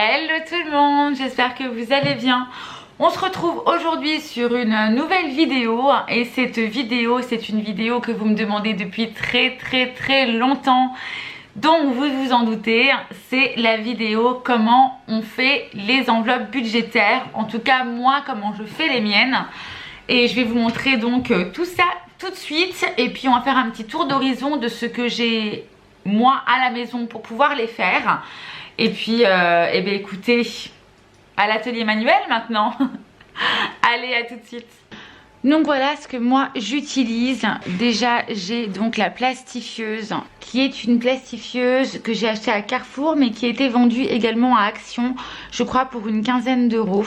Hello tout le monde, j'espère que vous allez bien. On se retrouve aujourd'hui sur une nouvelle vidéo et cette vidéo, c'est une vidéo que vous me demandez depuis très longtemps. Donc vous vous en doutez, c'est la vidéo comment on fait les enveloppes budgétaires. En tout cas moi, comment je fais les miennes. Et je vais vous montrer donc tout ça tout de suite. Et puis on va faire un petit tour d'horizon de ce que j'ai moi à la maison pour pouvoir les faire. Et puis, eh bien, écoutez, à l'atelier manuel maintenant. Allez, à tout de suite. Donc voilà ce que moi j'utilise. Déjà, j'ai donc la plastifieuse, qui est une plastifieuse que j'ai achetée à Carrefour, mais qui a été vendue également à Action, je crois pour une quinzaine d'euros.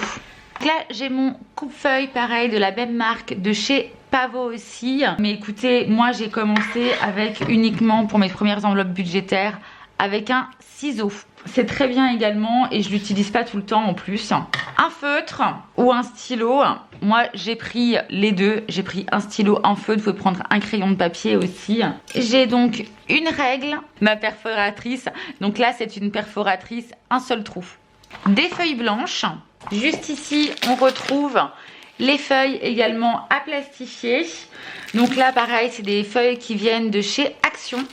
Là, j'ai mon coupe-feuille, pareil, de la même marque, de chez Pavo aussi. Mais écoutez, moi j'ai commencé avec uniquement pour mes premières enveloppes budgétaires, avec un ciseau. C'est très bien également et je l'utilise pas tout le temps en plus. Un feutre ou un stylo. Moi j'ai pris les deux. J'ai pris un stylo, un feutre. Vous pouvez prendre un crayon de papier aussi. J'ai donc une règle, ma perforatrice. Donc là c'est une perforatrice, un seul trou. Des feuilles blanches. Juste ici on retrouve les feuilles également à plastifier. Donc là pareil, c'est des feuilles qui viennent de chez Action.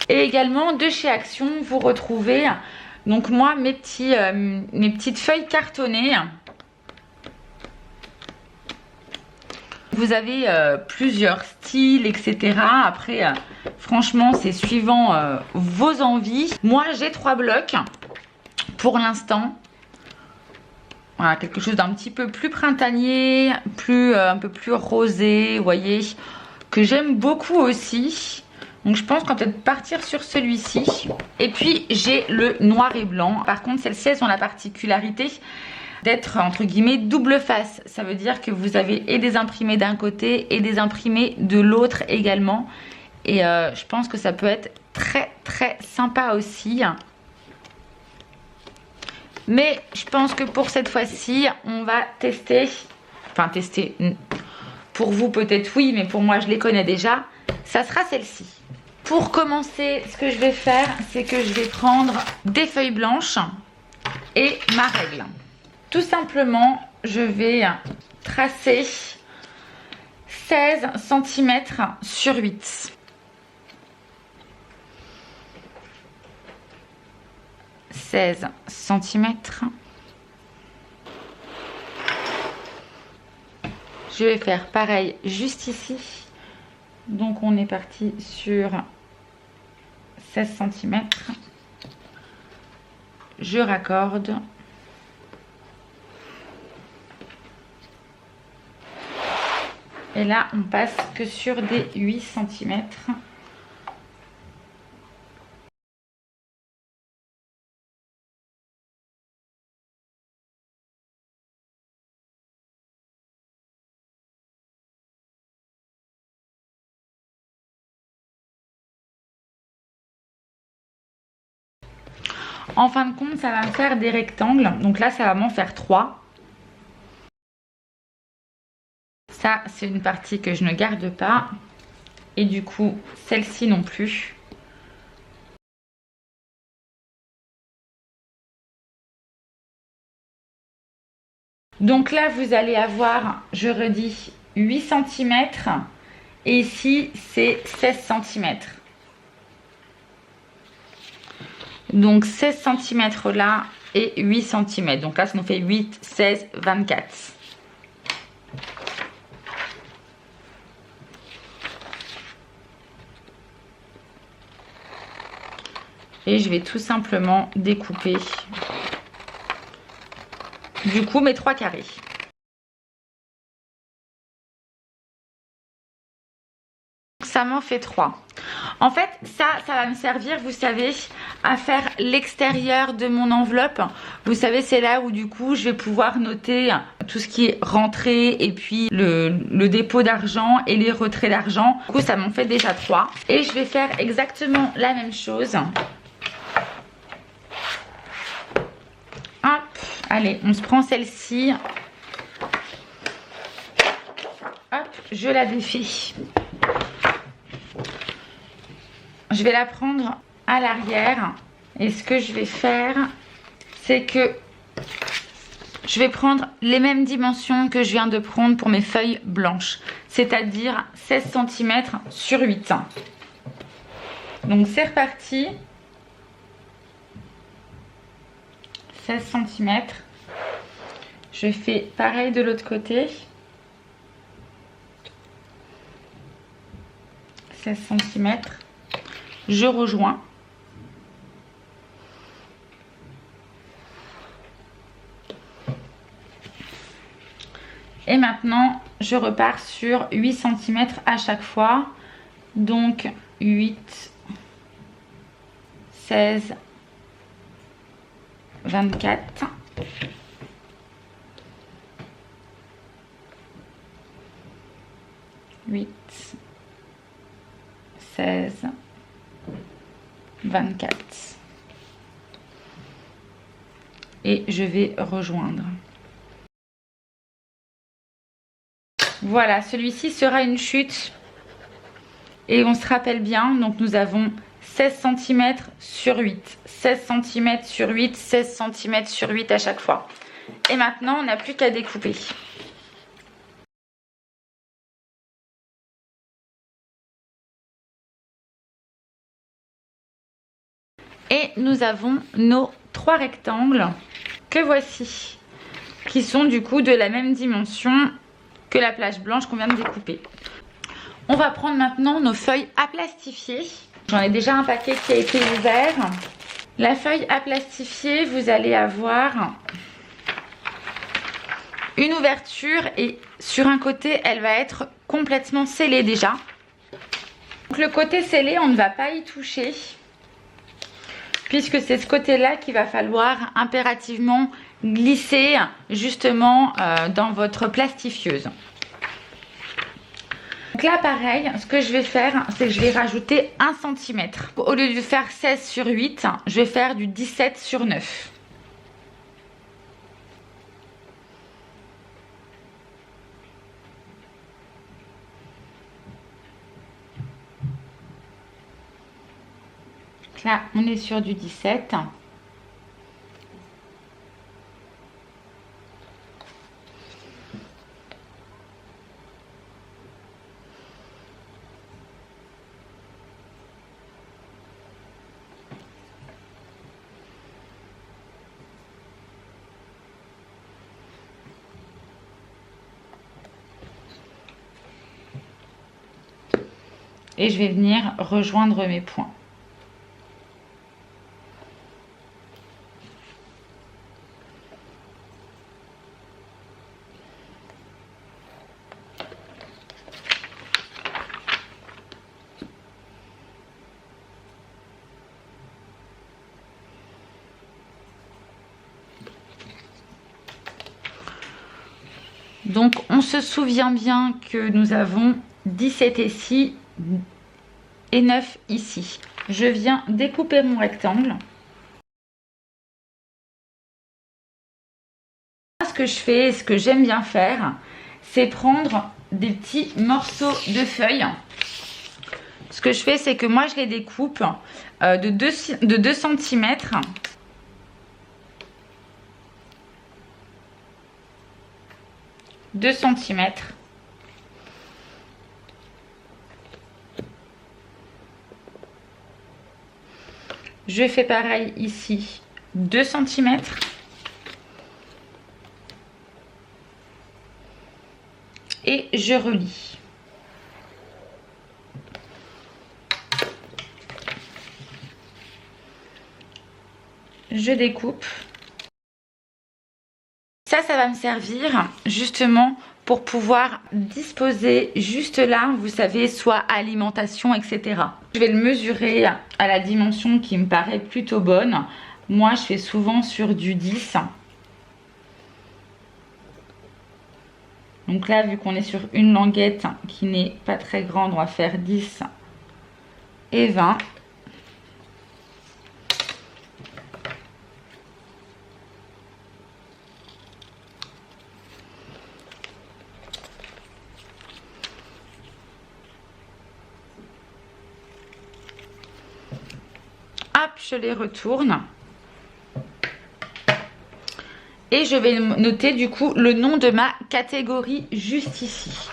Et également de chez Action, vous retrouvez donc moi mes petites feuilles cartonnées. Vous avez plusieurs styles, etc. Après, franchement, c'est suivant vos envies. Moi, j'ai 3 blocs pour l'instant. Voilà, quelque chose d'un petit peu plus printanier, un peu plus rosé, vous voyez, que j'aime beaucoup aussi. Donc je pense qu'on va peut-être partir sur celui-ci. Et puis j'ai le noir et blanc. Par contre, celles-ci, elles ont la particularité d'être entre guillemets double face. Ça veut dire que vous avez et des imprimés d'un côté et des imprimés de l'autre également. Et je pense que ça peut être très sympa aussi. Mais je pense que pour cette fois-ci, on va tester. Enfin tester. Pour vous peut-être oui, mais pour moi je les connais déjà. Ça sera celle-ci. Pour commencer, ce que je vais faire, c'est que je vais prendre des feuilles blanches et ma règle. Tout simplement, je vais tracer 16 cm sur 8. 16 cm. Je vais faire pareil juste ici. Donc on est parti sur 16 cm. Je raccorde. Et là on passe que sur des 8 cm. En fin de compte, ça va me faire des rectangles. Donc là, ça va m'en faire 3. Ça, c'est une partie que je ne garde pas. Et du coup, celle-ci non plus. Donc là, vous allez avoir, je redis, 8 cm. Et ici, c'est 16 cm. Donc 16 cm là et 8 cm. Donc là, ça nous fait 8, 16, 24. Et je vais tout simplement découper du coup mes 3 carrés. Ça m'en fait 3. En fait, ça va me servir, vous savez, à faire l'extérieur de mon enveloppe. Vous savez, c'est là où du coup, je vais pouvoir noter tout ce qui est rentrée et puis le dépôt d'argent et les retraits d'argent. Du coup, ça m'en fait déjà 3. Et je vais faire exactement la même chose. Hop, allez, on se prend celle-ci. Hop, je la défais. Je vais la prendre à l'arrière et ce que je vais faire, c'est que je vais prendre les mêmes dimensions que je viens de prendre pour mes feuilles blanches, c'est-à-dire 16 cm sur 8. Donc c'est reparti. 16 cm. Je fais pareil de l'autre côté. 16 cm. Je rejoins. Et maintenant, je repars sur 8 cm à chaque fois. Donc 8, 16, 24. 8, 16, 24. Et je vais rejoindre. Voilà, celui-ci sera une chute. Et on se rappelle bien, donc nous avons 16 cm sur 8. 16 cm sur 8, 16 cm sur 8 à chaque fois. Et maintenant, on n'a plus qu'à découper. Et nous avons nos 3 rectangles que voici, qui sont du coup de la même dimension que la plage blanche qu'on vient de découper. On va prendre maintenant nos feuilles à plastifier. J'en ai déjà un paquet qui a été ouvert. La feuille à plastifier, vous allez avoir une ouverture et sur un côté, elle va être complètement scellée déjà. Donc le côté scellé, on ne va pas y toucher, puisque c'est ce côté-là qu'il va falloir impérativement glisser justement dans votre plastifieuse. Donc là pareil, ce que je vais faire, c'est que je vais rajouter 1 cm. Au lieu de faire 16 sur 8, je vais faire du 17 sur 9. Donc là, on est sur du 17. Et je vais venir rejoindre mes points. Donc on se souvient bien que nous avons 17 ici et 9 ici. Je viens découper mon rectangle. Ce que je fais, ce que j'aime bien faire, c'est prendre des petits morceaux de feuilles. Ce que je fais, c'est que moi je les découpe de 2 cm. Je fais pareil ici, 2 cm. Et je relie. Je découpe. Ça va me servir justement pour pouvoir disposer juste là, vous savez, soit alimentation, etc. Je vais le mesurer à la dimension qui me paraît plutôt bonne. Moi, je fais souvent sur du 10. Donc là, vu qu'on est sur une languette qui n'est pas très grande, on va faire 10 et 20. Hop, je les retourne. Et je vais noter du coup le nom de ma catégorie juste ici.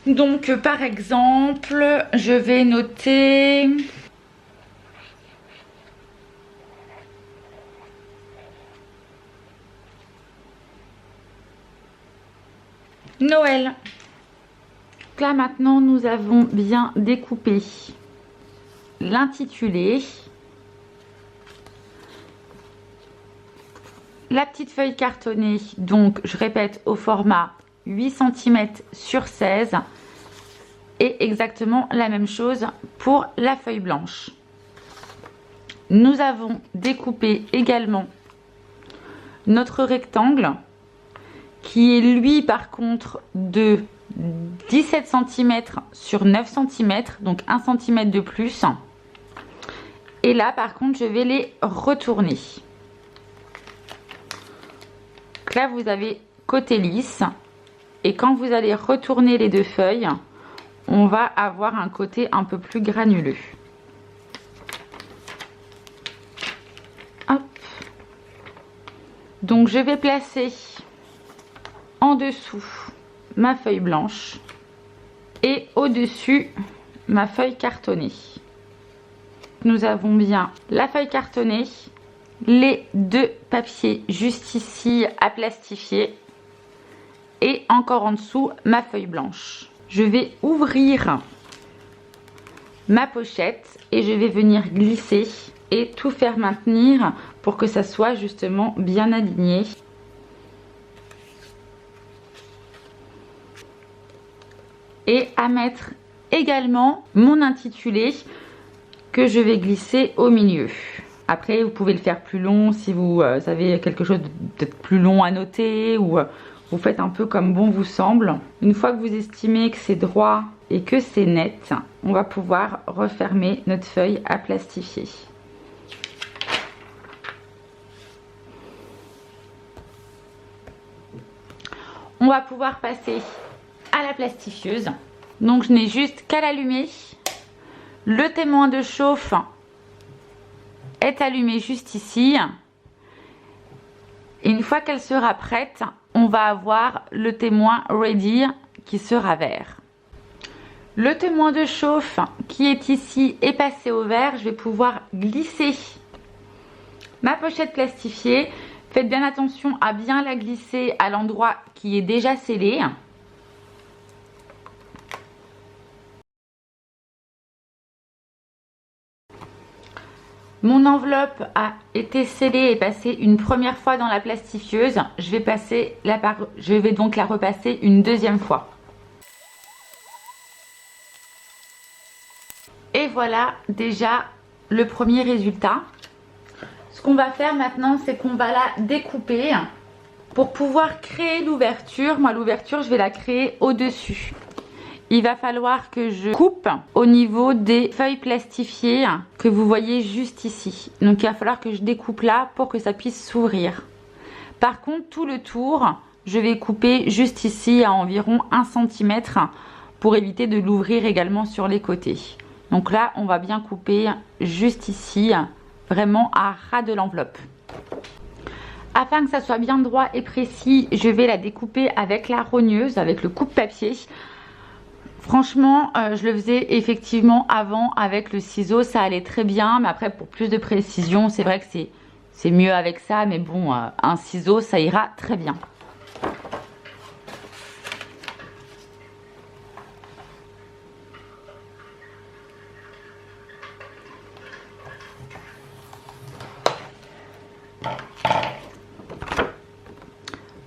Donc par exemple, je vais noter Noël. Donc là maintenant nous avons bien découpé l'intitulé, la petite feuille cartonnée, donc je répète au format 8 cm sur 16 et exactement la même chose pour la feuille blanche. Nous avons découpé également notre rectangle qui est lui par contre de 17 cm sur 9 cm, donc 1 cm de plus. Et là par contre je vais les retourner. Donc là vous avez côté lisse et quand vous allez retourner les deux feuilles, on va avoir un côté un peu plus granuleux. Hop. Donc je vais placer en dessous ma feuille blanche et au-dessus ma feuille cartonnée. Nous avons bien la feuille cartonnée, les deux papiers juste ici à plastifier et encore en dessous ma feuille blanche. Je vais ouvrir ma pochette et je vais venir glisser et tout faire maintenir pour que ça soit justement bien aligné. Et à mettre également mon intitulé que je vais glisser au milieu. Après vous pouvez le faire plus long si vous avez quelque chose de peut-être plus long à noter ou vous faites un peu comme bon vous semble. Une fois que vous estimez que c'est droit et que c'est net, on va pouvoir refermer notre feuille à plastifier. On va pouvoir passer à la plastifieuse. Donc je n'ai juste qu'à l'allumer. Le témoin de chauffe est allumé juste ici. Et une fois qu'elle sera prête, on va avoir le témoin ready qui sera vert. Le témoin de chauffe qui est ici est passé au vert. Je vais pouvoir glisser ma pochette plastifiée. Faites bien attention à bien la glisser à l'endroit qui est déjà scellé. Mon enveloppe a été scellée et passée une première fois dans la plastifieuse. Je vais donc la repasser une deuxième fois. Et voilà déjà le premier résultat. Ce qu'on va faire maintenant, c'est qu'on va la découper pour pouvoir créer l'ouverture. Moi, l'ouverture, je vais la créer au-dessus. Il va falloir que je coupe au niveau des feuilles plastifiées que vous voyez juste ici. Donc il va falloir que je découpe là pour que ça puisse s'ouvrir. Par contre, tout le tour, je vais couper juste ici à environ 1 cm pour éviter de l'ouvrir également sur les côtés. Donc là, on va bien couper juste ici, vraiment à ras de l'enveloppe. Afin que ça soit bien droit et précis, je vais la découper avec la rogneuse, avec le coupe-papier. Franchement, je le faisais effectivement avant avec le ciseau, ça allait très bien. Mais après, pour plus de précision, c'est vrai que c'est mieux avec ça. Mais bon, un ciseau, ça ira très bien.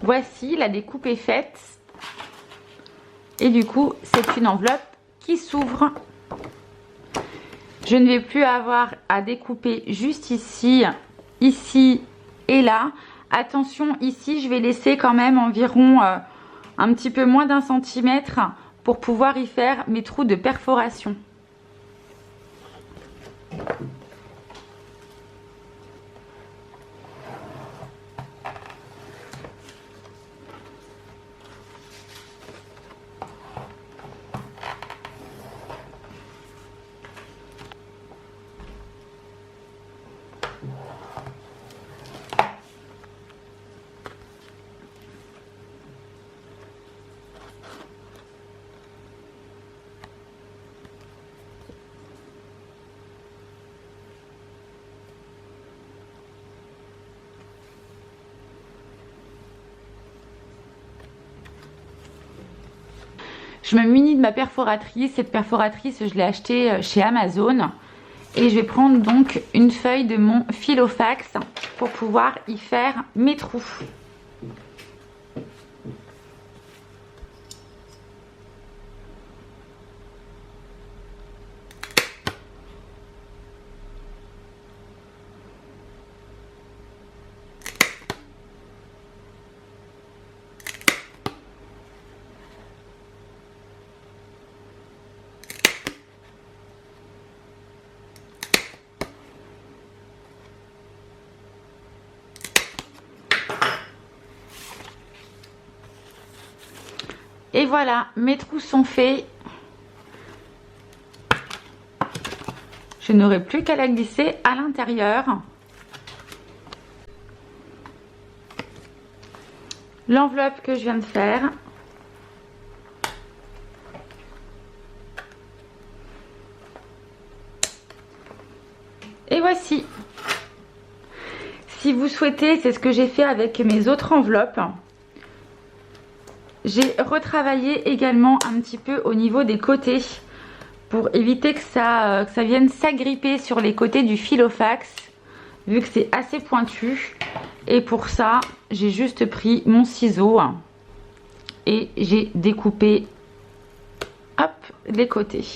Voici, la découpe est faite. Et du coup, c'est une enveloppe qui s'ouvre. Je ne vais plus avoir à découper juste ici, ici et là. Attention, ici, je vais laisser quand même environ un petit peu moins d'1 centimètre pour pouvoir y faire mes trous de perforation. je me munis de ma perforatrice. Cette perforatrice, je l'ai achetée chez Amazon. Et je vais prendre donc une feuille de mon Filofax pour pouvoir y faire mes trous. Et voilà, mes trous sont faits. Je n'aurai plus qu'à la glisser à l'intérieur. L'enveloppe que je viens de faire. Et voici. Si vous souhaitez, c'est ce que j'ai fait avec mes autres enveloppes. J'ai retravaillé également un petit peu au niveau des côtés pour éviter que ça vienne s'agripper sur les côtés du Filofax, vu que c'est assez pointu. Et pour ça, j'ai juste pris mon ciseau et j'ai découpé, hop, les côtés.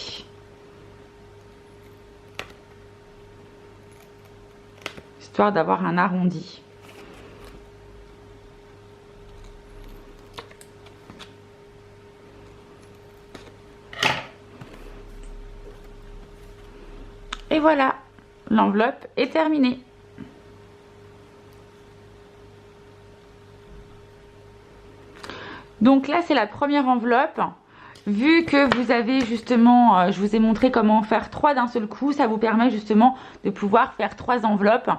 Histoire d'avoir un arrondi. Et voilà, l'enveloppe est terminée. Donc là, c'est la première enveloppe. Vu que vous avez justement, je vous ai montré comment faire 3 d'un seul coup, ça vous permet justement de pouvoir faire 3 enveloppes.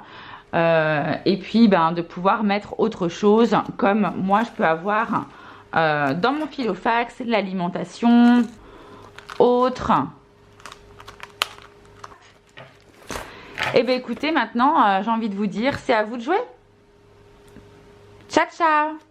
Et puis de pouvoir mettre autre chose, comme moi je peux avoir dans mon Filofax, l'alimentation, autre. Et bien écoutez, maintenant j'ai envie de vous dire, c'est à vous de jouer. Ciao ciao.